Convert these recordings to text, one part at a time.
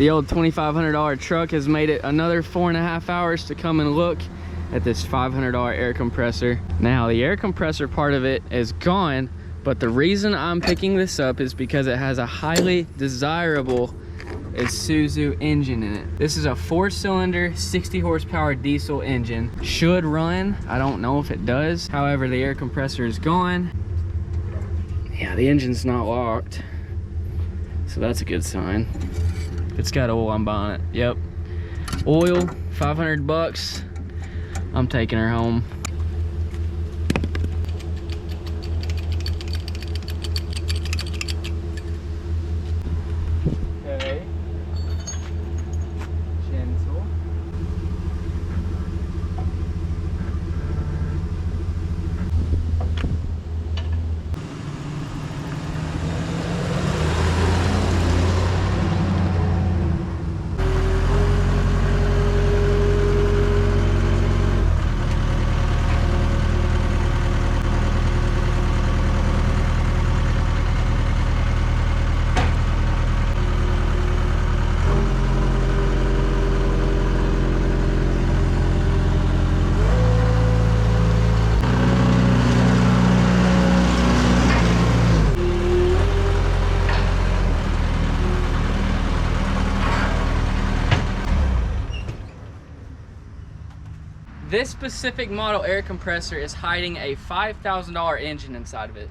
The old $2,500 truck has made it another 4.5 hours to come and look at this $500 air compressor. Now the air compressor part of it is gone, but the reason I'm picking this up is because it has a highly desirable Isuzu engine in it. This is a 4-cylinder 60 horsepower diesel engine. Should run, I don't know if it does. However, the air compressor is gone. Yeah, the engine's not locked, so that's a good sign. It's got oil, I'm buying it. Yep, oil, 500 bucks. I'm taking her home. Okay. Gentle. This specific model air compressor is hiding a $5,000 engine inside of it.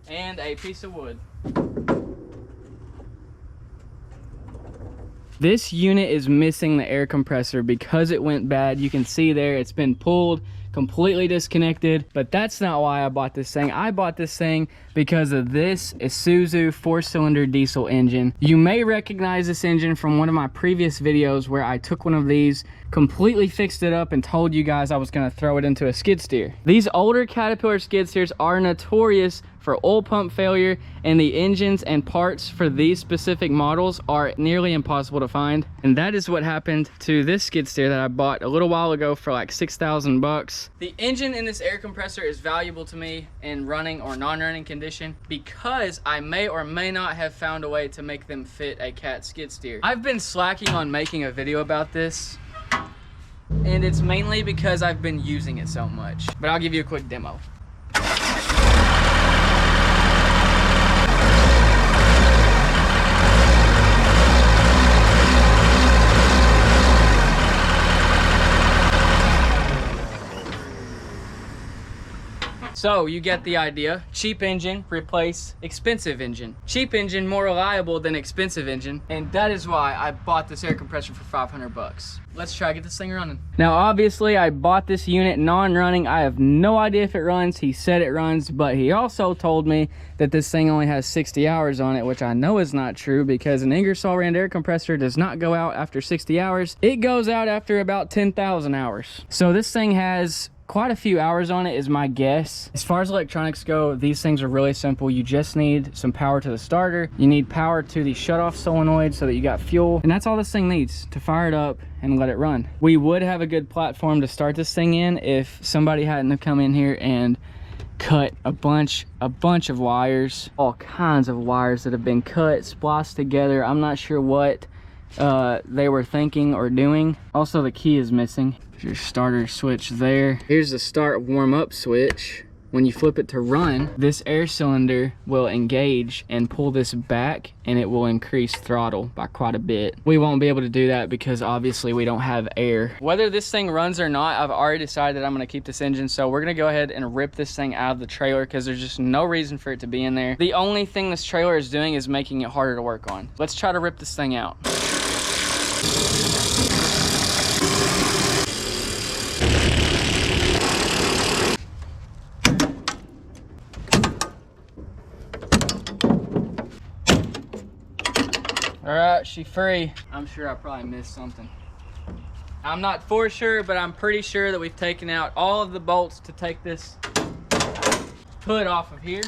And a piece of wood. This unit is missing the air compressor because it went bad. You can see there it's been pulled, completely disconnected, but that's not why I bought this thing. I bought this thing because of this Isuzu 4-cylinder diesel engine. You may recognize this engine from one of my previous videos where I took one of these, completely fixed it up, and told you guys I was gonna throw it into a skid steer. These older Caterpillar skid steers are notorious for oil pump failure, and the engines and parts for these specific models are nearly impossible to find. And that is what happened to this skid steer that I bought a little while ago for like 6,000 bucks. The engine in this air compressor is valuable to me in running or non-running condition because I may or may not have found a way to make them fit a Cat skid steer. I've been slacking on making a video about this, and it's mainly because I've been using it so much. But I'll give you a quick demo. So you get the idea. Cheap engine, replace expensive engine. Cheap engine, more reliable than expensive engine. And that is why I bought this air compressor for 500 bucks. Let's try to get this thing running. Now, obviously I bought this unit non-running. I have no idea if it runs. He said it runs, but he also told me that this thing only has 60 hours on it, which I know is not true because an Ingersoll Rand air compressor does not go out after 60 hours. It goes out after about 10,000 hours. So this thing has quite a few hours on it is my guess. As far as electronics go, these things are really simple. You just need some power to the starter. You need power to the shutoff solenoid so that you got fuel. And that's all this thing needs to fire it up and let it run. We would have a good platform to start this thing in if somebody hadn't have come in here and cut a bunch of wires, all kinds of wires that have been cut, spliced together. I'm not sure what they were thinking or doing. Also, the key is missing. Your starter switch there. Here's the start warm up switch. When you flip it to run, this air cylinder will engage and pull this back, and it will increase throttle by quite a bit. We won't be able to do that because obviously we don't have air. Whether this thing runs or not, I've already decided that I'm gonna keep this engine, so we're gonna go ahead and rip this thing out of the trailer because there's just no reason for it to be in there. The only thing this trailer is doing is making it harder to work on. Let's try to rip this thing out. All right, she's free. I'm sure I probably missed something. I'm not for sure, but I'm pretty sure that we've taken out all of the bolts to take this hood off of here.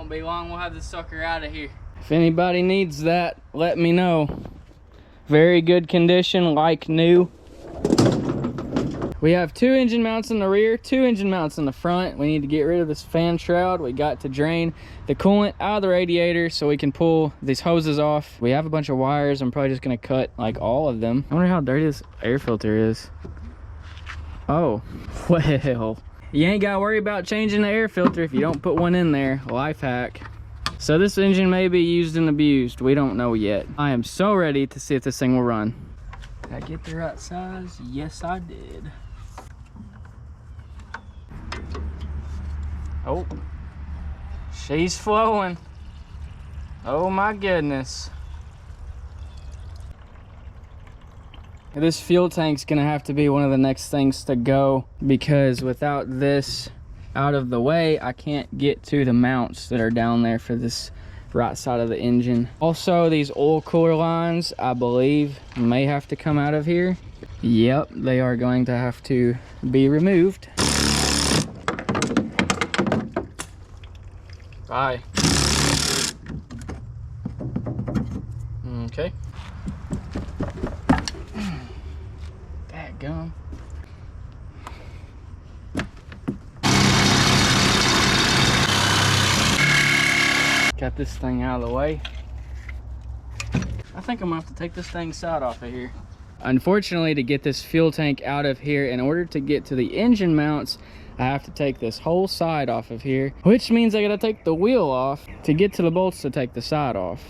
Won't be long, we'll have this sucker out of here. If anybody needs that, let me know. Very good condition, like new. We have 2 engine mounts in the rear, 2 engine mounts in the front. We need to get rid of this fan shroud. We got to drain the coolant out of the radiator so we can pull these hoses off. We have a bunch of wires. I'm probably just gonna cut like all of them. I wonder how dirty this air filter is. Oh, well, you ain't gotta worry about changing the air filter if you don't put one in there. Life hack. So this engine may be used and abused. We don't know yet. I am so ready to see if this thing will run. Did I get the right size? Yes, I did. Oh, she's flowing. Oh my goodness. This fuel tank's gonna have to be one of the next things to go, because without this out of the way, I can't get to the mounts that are down there for this right side of the engine. Also, these oil cooler lines, I believe, may have to come out of here. Yep, they are going to have to be removed. Bye. Okay. Dadgum. Got this thing out of the way. I think I'm gonna have to take this thing's side off of here. Unfortunately, to get this fuel tank out of here, in order to get to the engine mounts, I have to take this whole side off of here, which means I gotta take the wheel off to get to the bolts to take the side off.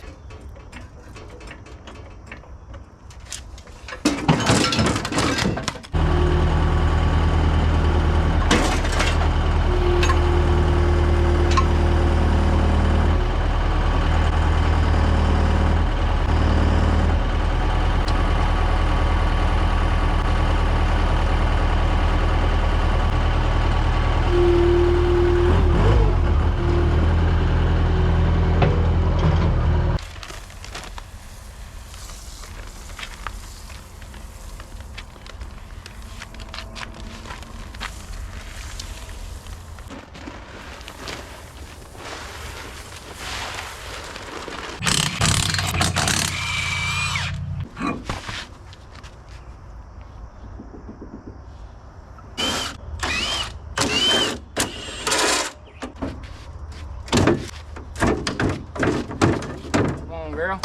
Girl.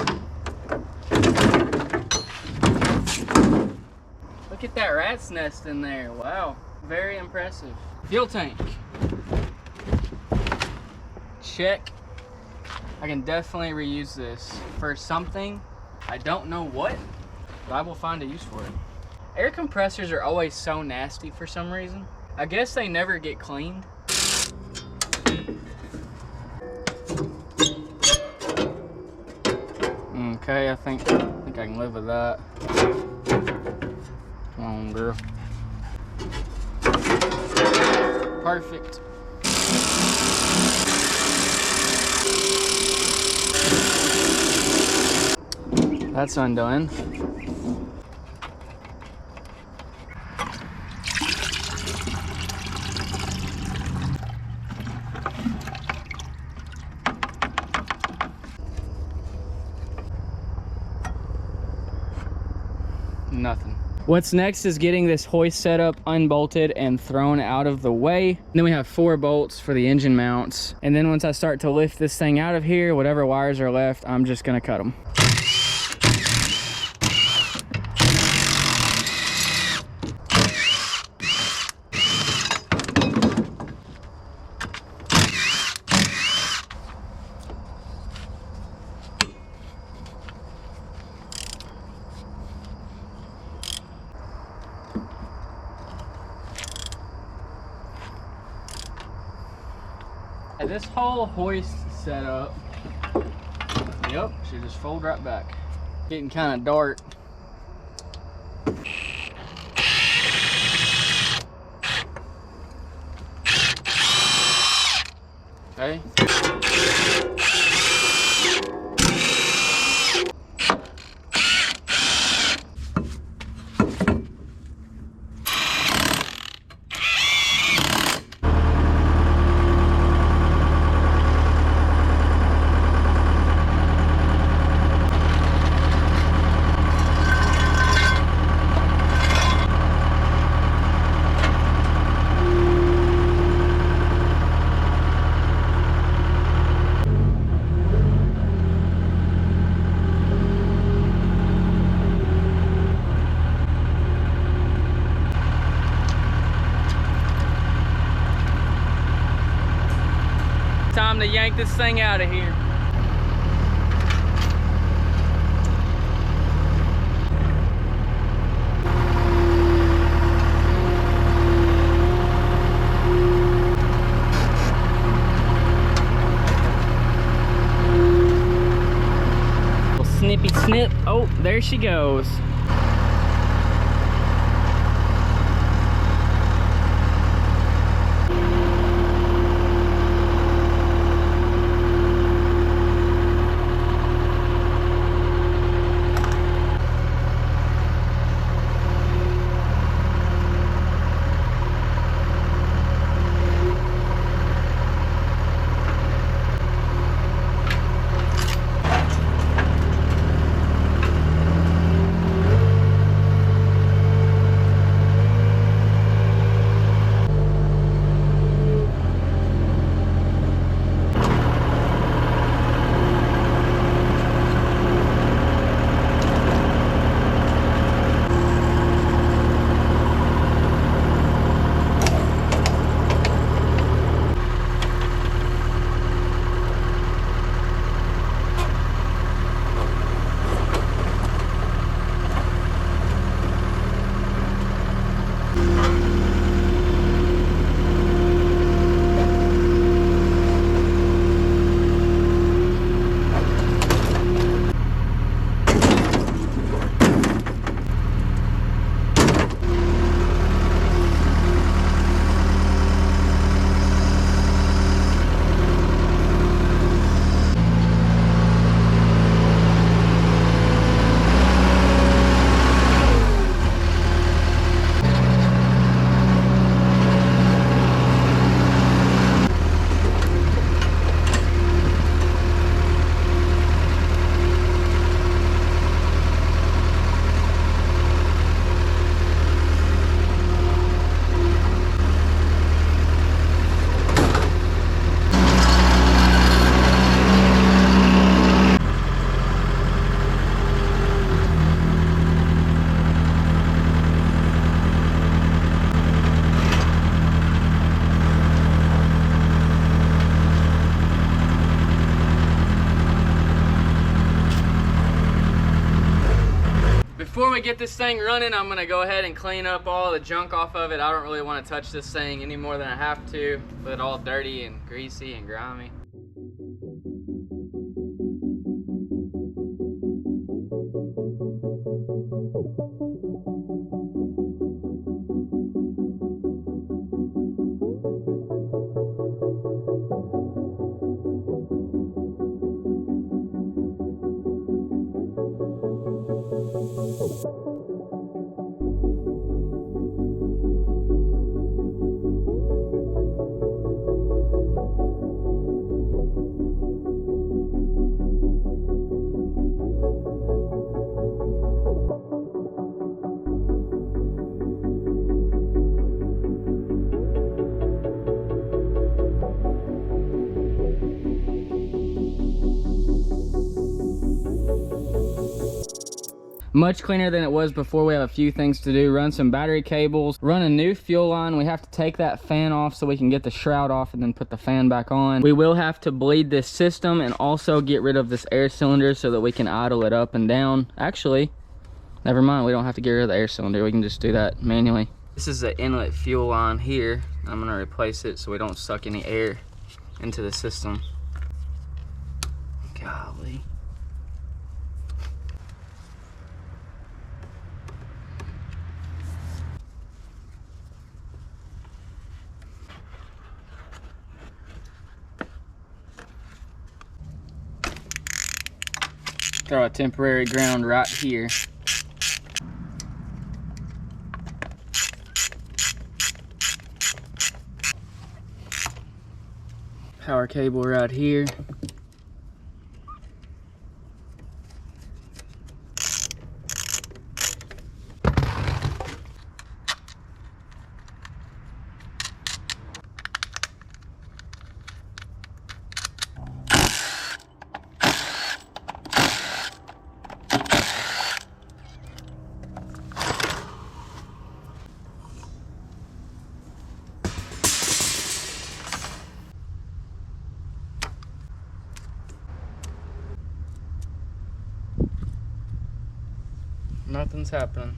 Look at that rat's nest in there. Wow, very impressive. Fuel tank. Check. I can definitely reuse this for something. I don't know what, but I will find a use for it. Air compressors are always so nasty for some reason. I guess they never get cleaned. Okay, I think I can live with that. Come on, girl. Perfect. That's undone. Nothing. What's next is getting this hoist setup unbolted and thrown out of the way. And then we have 4 bolts for the engine mounts. And then once I start to lift this thing out of here, whatever wires are left, I'm just gonna cut them. This whole hoist setup, yep, should just fold right back. Getting kind of dark. Okay. time to yank this thing out of here. Snippy snip. Oh, there she goes. Before we get this thing running, I'm gonna go ahead and clean up all the junk off of it. I don't really want to touch this thing any more than I have to, with it all dirty and greasy and grimy. Much cleaner than it was before. We have a few things to do. Run some battery cables, run a new fuel line. We have to take that fan off so we can get the shroud off and then put the fan back on. We will have to bleed this system and also get rid of this air cylinder so that we can idle it up and down. Actually, never mind, we don't have to get rid of the air cylinder. We can just do that manually. This is the inlet fuel line here. I'm gonna replace it so we don't suck any air into the system. Golly. Throw a temporary ground right here. Power cable right here. Nothing's happening.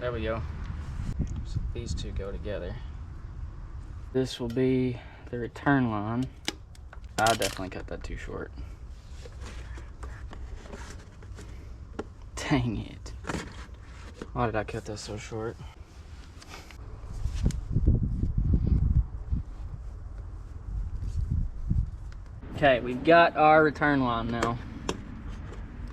There we go. So these two go together. This will be the return line. I definitely cut that too short. Dang it. Why did I cut that so short? Okay, we've got our return line now.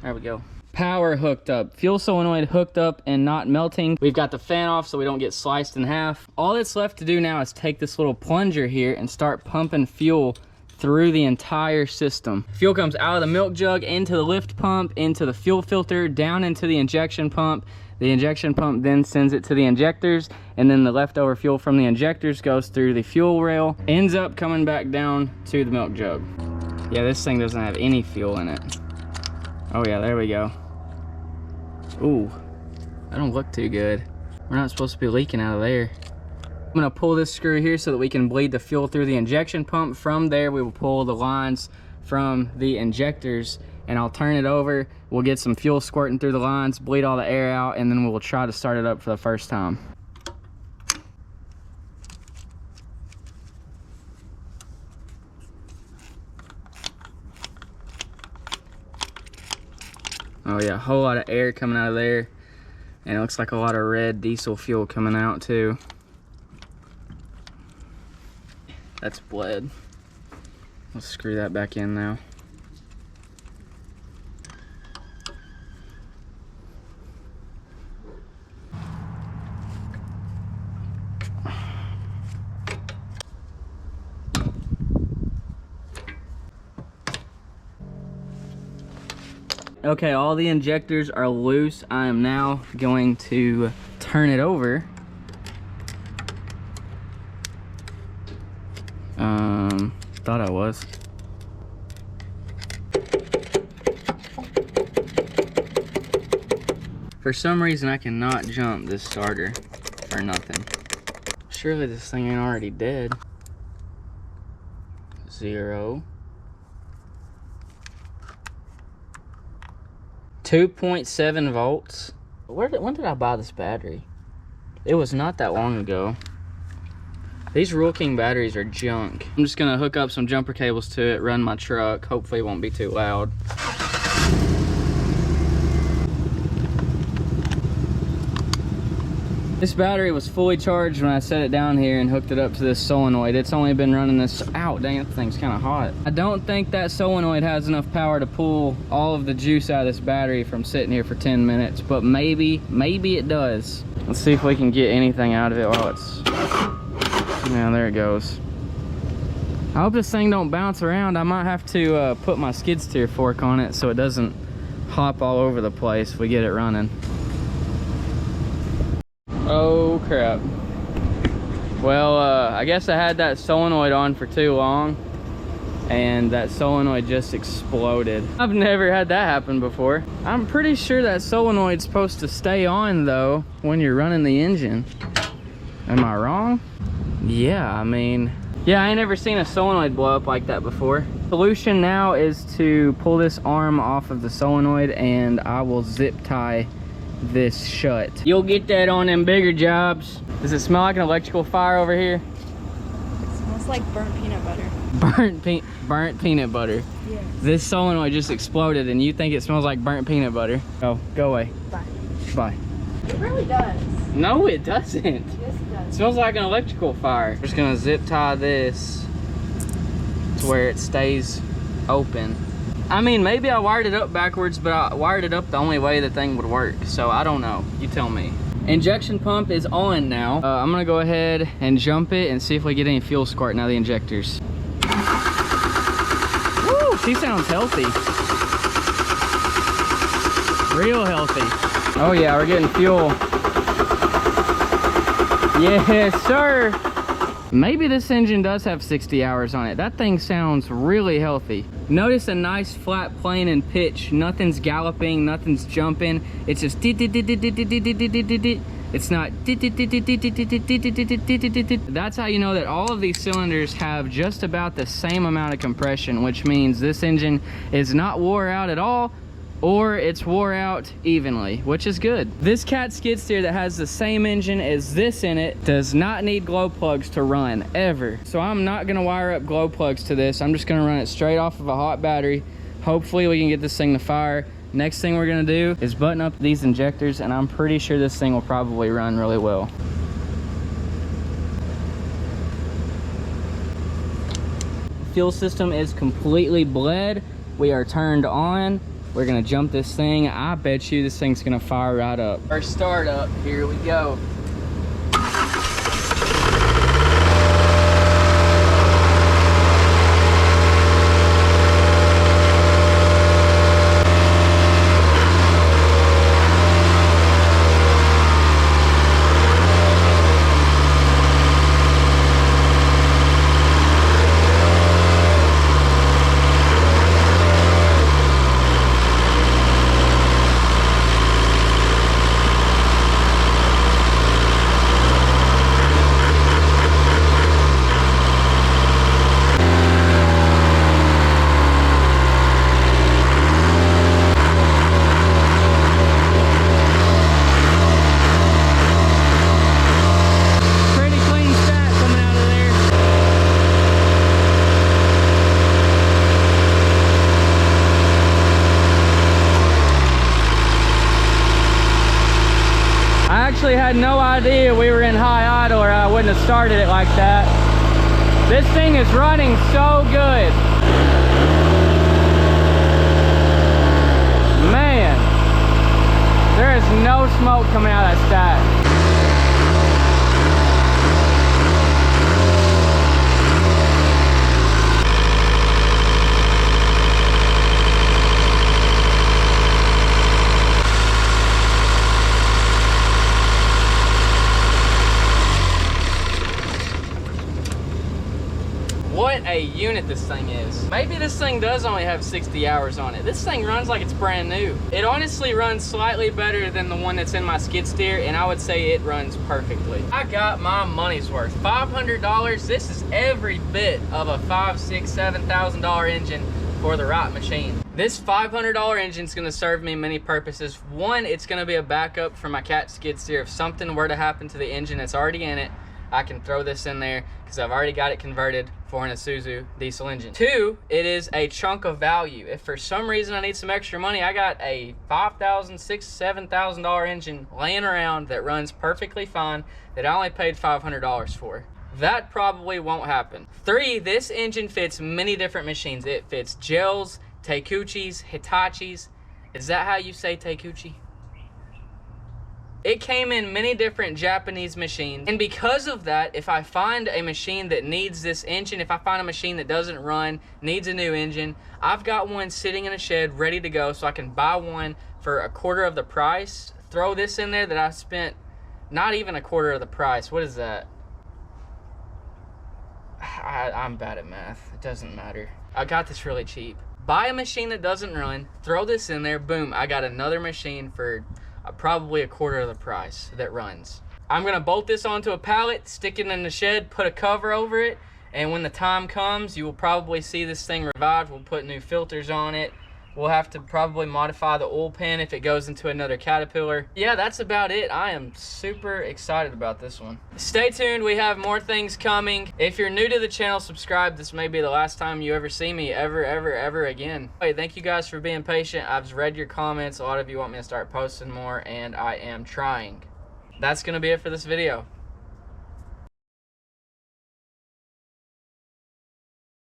There we go. Power hooked up, fuel solenoid hooked up and not melting. We've got the fan off so we don't get sliced in half. All that's left to do now is take this little plunger here and start pumping fuel through the entire system. Fuel comes out of the milk jug into the lift pump, into the fuel filter, down into the injection pump. The injection pump then sends it to the injectors, and then the leftover fuel from the injectors goes through the fuel rail, ends up coming back down to the milk jug. Yeah, this thing doesn't have any fuel in it. Oh yeah, there we go. Ooh, that don't look too good. We're not supposed to be leaking out of there. I'm gonna pull this screw here so that we can bleed the fuel through the injection pump. From there, we will pull the lines from the injectors, and I'll turn it over. We'll get some fuel squirting through the lines, bleed all the air out, and then we'll try to start it up for the first time. Oh yeah, a whole lot of air coming out of there. And it looks like a lot of red diesel fuel coming out too. That's bled. Let's screw that back in now. Okay, all the injectors are loose. I am now going to turn it over. Thought I was. For some reason, I cannot jump this starter for nothing. Surely this thing ain't already dead. 0. 2.7 volts. When did I buy this battery? It was not that long ago. These Rule King batteries are junk. I'm just gonna hook up some jumper cables to it, run my truck. Hopefully it won't be too loud. This battery was fully charged when I set it down here and hooked it up to this solenoid. It's only been running this, ow, dang, that thing's kind of hot. I don't think that solenoid has enough power to pull all of the juice out of this battery from sitting here for 10 minutes, but maybe it does. Let's see if we can get anything out of it while it's, yeah, there it goes. I hope this thing don't bounce around. I might have to put my skid steer fork on it so it doesn't hop all over the place if we get it running. Oh crap. Well, I guess I had that solenoid on for too long and that solenoid just exploded. I've never had that happen before. I'm pretty sure that solenoid's supposed to stay on though when you're running the engine. Am I wrong? Yeah, I mean, yeah, I ain't never seen a solenoid blow up like that before. Solution now is to pull this arm off of the solenoid and I will zip tie this shut. You'll get that on them bigger jobs. Does it smell like an electrical fire over here? It smells like burnt peanut butter. Burnt peanut butter. Yes. This solenoid just exploded and you think it smells like burnt peanut butter. Oh, go away. Bye. Bye. It really does. No, it doesn't. Yes, it does. It smells like an electrical fire. I'm just gonna zip tie this to where it stays open. I mean, maybe I wired it up backwards, but I wired it up the only way the thing would work. So I don't know, you tell me. Injection pump is on now. I'm gonna go ahead and jump it and see if we get any fuel squirting out of the injectors. Woo, she sounds healthy. Real healthy. Oh yeah, we're getting fuel. Yes, sir. Maybe this engine does have 60 hours on it. That thing sounds really healthy. Notice a nice flat plane and pitch. Nothing's galloping, nothing's jumping. It's just it's not. That's how you know that all of these cylinders have just about the same amount of compression, which means this engine is not wore out at all. or it's wore out evenly, which is good. This cat skid steer that has the same engine as this in it does not need glow plugs to run, ever. So I'm not gonna wire up glow plugs to this. I'm just gonna run it straight off of a hot battery. Hopefully we can get this thing to fire. Next thing we're gonna do is button up these injectors, and I'm pretty sure this thing will probably run really well. Fuel system is completely bled. We are turned on. We're gonna jump this thing. I bet you this thing's gonna fire right up. Our startup, here we go. I had no idea we were in high idle, or I wouldn't have started it like that. This thing is running so good. Man, there is no smoke coming out of that stack. What a unit this thing is. Maybe this thing does only have 60 hours on it. This thing runs like it's brand new. It honestly runs slightly better than the one that's in my skid steer, and I would say it runs perfectly. I got my money's worth. $500, this is every bit of a $5,000, $6,000, $7,000 engine for the right machine. This $500 engine is gonna serve me many purposes. One, it's gonna be a backup for my cat skid steer. If something were to happen to the engine that's already in it, I can throw this in there because I've already got it converted for an Isuzu diesel engine. Two, it is a chunk of value. If for some reason I need some extra money, I got a $5,000, $6,000, $7,000 engine laying around that runs perfectly fine that I only paid $500 for. That probably won't happen. Three, this engine fits many different machines. It fits Gels, Takeuchis, Hitachis. Is that how you say Takeuchi? It came in many different Japanese machines, and because of that, if I find a machine that needs this engine, if I find a machine that doesn't run, needs a new engine, I've got one sitting in a shed ready to go, so I can buy one for a quarter of the price, throw this in there that I spent not even a quarter of the price. What is that? I'm bad at math. It doesn't matter. I got this really cheap. Buy a machine that doesn't run, throw this in there, boom, I got another machine for probably a quarter of the price that runs. I'm gonna bolt this onto a pallet, stick it in the shed, put a cover over it, and when the time comes, you will probably see this thing revived. We'll put new filters on it. We'll have to probably modify the oil pan if it goes into another Caterpillar. Yeah, that's about it. I am super excited about this one. Stay tuned, we have more things coming. If you're new to the channel, subscribe. This may be the last time you ever see me ever again. Hey, thank you guys for being patient. I've read your comments. A lot of you want me to start posting more, and I am trying. That's gonna be it for this video.